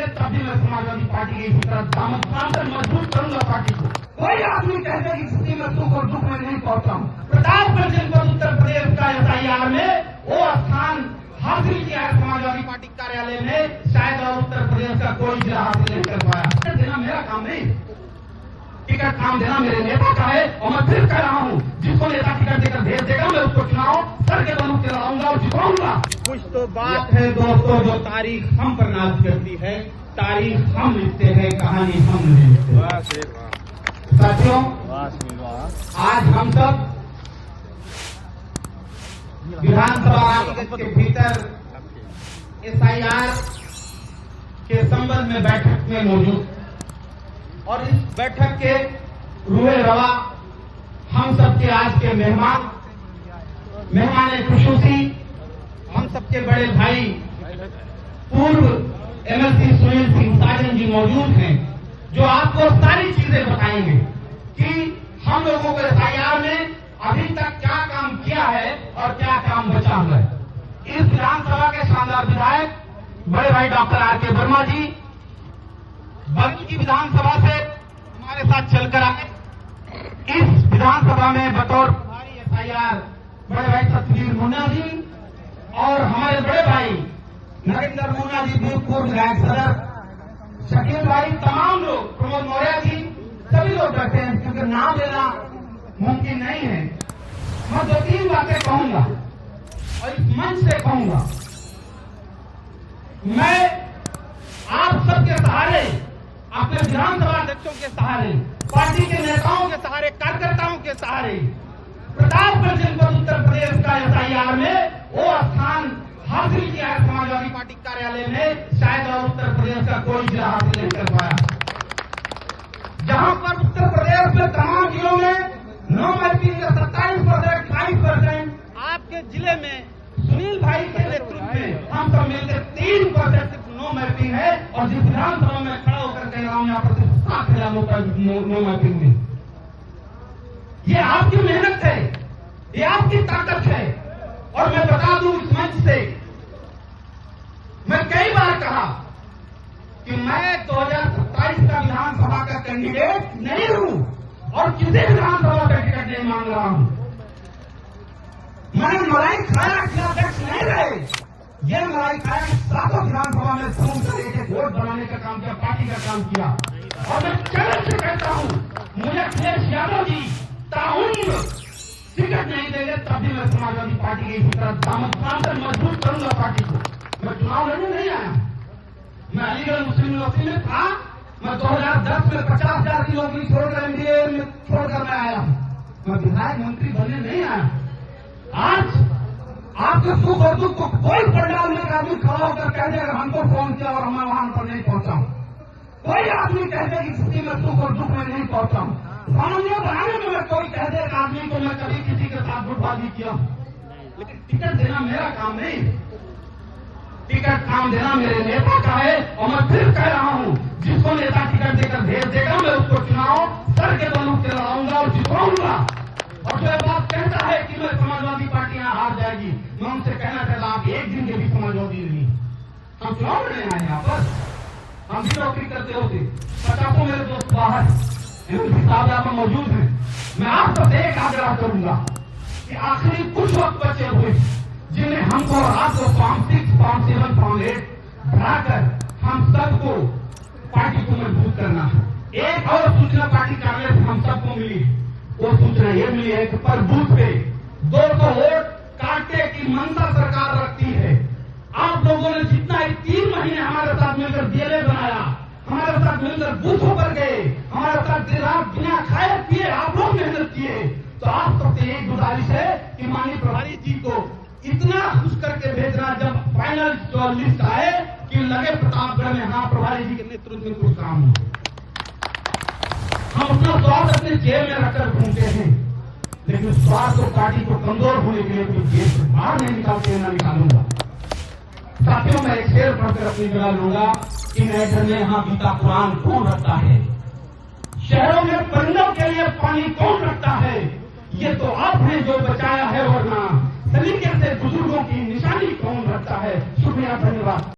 देंगे तब भी मैं समाजवादी पार्टी की इसी तरह दामन से मजबूत करूंगा पार्टी को। कोई आदमी कहते कि किसी में सुख और दुख में नहीं पहुंचा हूं। प्रतापगढ़ जनपद उत्तर प्रदेश का SIR में वो स्थान हासिल किया है समाजवादी पार्टी कार्यालय में, शायद और उत्तर प्रदेश का कोई जिला हासिल नहीं कर पाया। टिकट देना मेरा काम नहीं, टिकट काम देना मेरे नेता का है। और मैं फिर कह रहा हूं, जिसको नेता टिकट देकर भेज देगा मैं उसको चुनाव सर के बंदूक से लड़ाऊंगा और जिताऊंगा। कुछ तो बात है दोस्तों जो तारीख हम पर नाज करती है, तारीख हम लिखते हैं, कहानी हम नहीं लिखते। साथियों, आज हम सब विधानसभा के भीतर SIR के संबंध में बैठक में मौजूद, और इस बैठक के रुए रवा हम सबके आज के मेहमान खुशूसी हम सबके बड़े भाई पूर्व MLC सुनील सिंह साजन जी मौजूद हैं, जो आपको सारी चीजें बताएंगे कि हम लोगों को SIR में अभी तक क्या काम किया है और क्या काम बचा हुआ है। इस विधानसभा के शानदार विधायक बड़े भाई डॉक्टर RK वर्मा जी बगल की विधानसभा से हमारे साथ चलकर आए। इस विधानसभा में बतौर भारी SIR बड़े भाई सतवीर मुन्ना जी और हमारे बड़े भाई नरेंद्र मुन्ना जी भी पूर्व विधायक सदर, शकील भाई, तमाम लोग, प्रमोद मौर्य जी, सभी लोग बैठे हैं क्योंकि नाम लेना मुमकिन नहीं है। मैं 2-3 बातें कहूंगा और इस मंच से कहूंगा। मैं आप सबके सहारे, अपने विधानसभा अध्यक्षों के सहारे, पार्टी के नेताओं के सहारे, कार्यकर्ताओं के सहारे प्रतापगढ़ जनपद उत्तर प्रदेश का SIR में वो स्थान हासिल किया है समाजवादी पार्टी कार्यालय में, शायद और उत्तर प्रदेश का कोई जिला हासिल नहीं कर पाया। जहां पर उत्तर प्रदेश में तमाम जिलों में नो मैपिंग 27%, 22%, आपके जिले में सुनील भाई के नेतृत्व में हम सब मिलकर 3% सिर्फ नो मैपिंग है। और जिस विधानसभा में खड़ा होकर कह रहा हूं यहाँ पर सिर्फ 7,000 लोग का नो मैपिंग में, ये आपकी मेहनत है, ये आपकी ताकत है। और मैं बता दूं इस मंच से, मैं कई बार कहा कि मैं 2027 का विधानसभा का कैंडिडेट नहीं हूं और किसी विधानसभा का टिकट नहीं मांग रहा हूं। मैंने मलाई खाया कि अध्यक्ष नहीं रहे, ये मलाई खाया कि 7 विधानसभा में घूमकर एक वोट बनाने का काम किया, पार्टी का काम किया। और मैं चैलेंज से कहता हूं, मुझे अखिलेश यादव जी ताउम्र टिकट नहीं देंगे तब भी मैं समाजवादी पार्टी की इसी तरह दामन से मजबूत करूंगा पार्टी को। मैं चुनाव लड़ने नहीं आया, मैं अलीगढ़ मुस्लिम यूनिवर्सिटी में था। मैं 2010 में 50,000 की नौकरी छोड़कर MBA में छोड़कर मैं आया। मैं विधायक मंत्री बनने नहीं आया। आज आपके सुख और दुख को कोई पंडाल में आदमी खड़ा होकर कह देगा हमको फोन किया और मैं वहां पर नहीं पहुंचा हूं। कोई आदमी कहते कि किसी में सुख और दुख में नहीं पहुंचा हूं। सामान्य बनाने में कोई कह देगा आदमी को मैं कभी किसी के साथ गुटबाजी किया हूं, लेकिन टिकट देना मेरा काम नहीं, टिकट काम देना मेरे नेता का है। और मैं फिर कह रहा हूं, जिसको नेता टिकट देकर भेज देगा मैं उसको चुनाव सर के बंदूक से लड़ाऊंगा और जिताऊंगा। और जो बात कहता है कि मैं समाजवादी पार्टी यहां हार जाएगी, मैं उनसे कहना चाहता हूं आप एक दिन के भी समाजवादी नहीं, हम चुनाव लड़ने आए यहां पर, हम भी नौकरी करते होते। 50 मेरे दोस्त बाहर साहब यहाँ पर मौजूद हैं। मैं आप सबसे एक आग्रह करूंगा कि आखिरी कुछ वक्त बचे हुए जिन्हें हमको रात को फॉर्म 6, फॉर्म 7, फॉर्म 8 भराकर हम सबको पार्टी को मजबूत करना है। एक और सूचना पार्टी कार्यालय से हम सबको मिली, वो सूचना ये मिली है कि पर बूथ पे 200 वोट काटने की मंशा सरकार रखती है। आप लोगों ने जितना 3 महीने हमारे साथ मिलकर DLA बनाया, हमारे साथ मिलकर बूथों पर गए, हमारे साथ दिन रात बिना खाए पिए आप लोग मेहनत किए, तो आप सबसे एक गुजारिश है कि माननीय प्रभारी जी को इतना खुश करके भेजना जब फाइनल जो लिस्ट आए कि लगे प्रतापगढ़ में हाँ प्रभारी जी के नेतृत्व में कुछ काम हो। हम अपना स्वार्थ अपने जेब में रखकर घूमते हैं, लेकिन स्वार्थ और पार्टी को कमजोर होने के लिए कोई जेब से बाहर नहीं निकालते, ना निकालूंगा। साथियों, मैं एक शेर पढ़कर अपनी जगह लूंगा कि मैटर में यहां गीता कुरान कौन रखता है, शहरों में परिंदों के लिए पानी कौन रखता है, ये तो आप हैं जो बचाया है, वरना सलीके से बुजुर्गों की निशानी कौन रखता है। शुक्रिया, धन्यवाद।